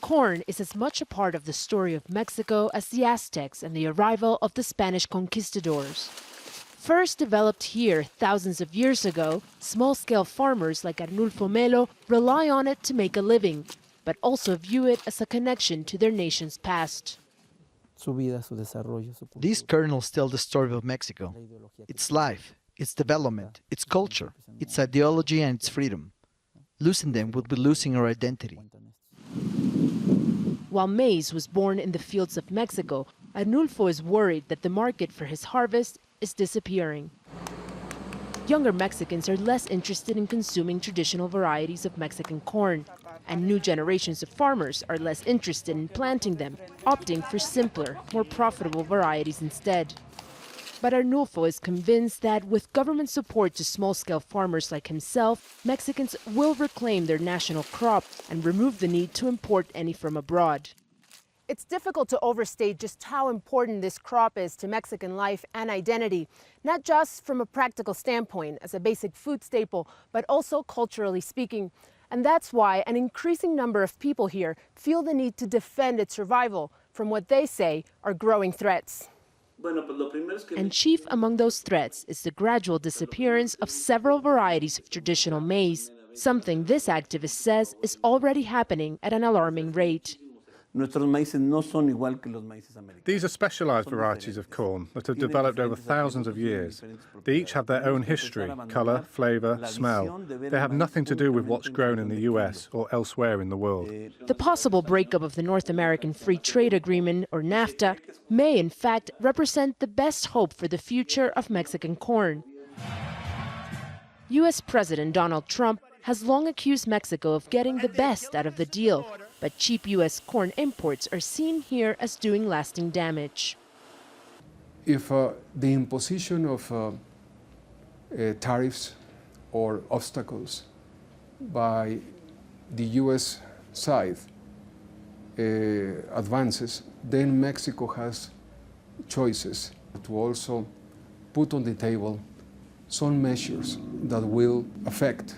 Corn is as much a part of the story of Mexico as the Aztecs and the arrival of the Spanish conquistadors. First developed here thousands of years ago, small-scale farmers like ARNULFO MELO rely on it to make a living, but also view it as a connection to their nation's past. These kernels tell the story of Mexico, its life, its development, its culture, its ideology and its freedom. Losing them would be losing our identity. While maize was born in the fields of Mexico, Arnulfo is worried that the market for his harvest is disappearing. Younger Mexicans are less interested in consuming traditional varieties of Mexican corn, and new generations of farmers are less interested in planting them, opting for simpler, more profitable varieties instead. But Arnulfo is convinced that with government support to small-scale farmers like himself, Mexicans will reclaim their national crop and remove the need to import any from abroad. It's difficult to overstate just how important this crop is to Mexican life and identity, not just from a practical standpoint as a basic food staple, but also culturally speaking. And that's why an increasing number of people here feel the need to defend its survival from what they say are growing threats. And chief among those threats is the gradual disappearance of several varieties of traditional maize, something this activist says is already happening at an alarming rate. These are specialized varieties of corn that have developed over thousands of years. They each have their own history, color, flavor, smell. They have nothing to do with what's grown in the US or elsewhere in the world. The possible breakup of the North American Free Trade Agreement, or NAFTA, may in fact represent the best hope for the future of Mexican corn. US President Donald Trump has long accused Mexico of getting the best out of the deal, but cheap US corn imports are seen here as doing lasting damage. If the imposition of tariffs or obstacles by the US side advances, then Mexico has choices to also put on the table some measures that will affect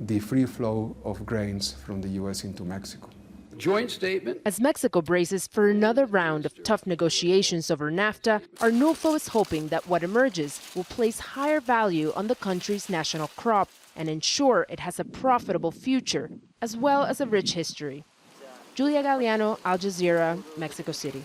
the free flow of grains from the US into Mexico. Joint statement. As Mexico braces for another round of tough negotiations over NAFTA, Arnulfo is hoping that what emerges will place higher value on the country's national crop and ensure it has a profitable future, as well as a rich history. Julia Galiano, Al Jazeera, Mexico City.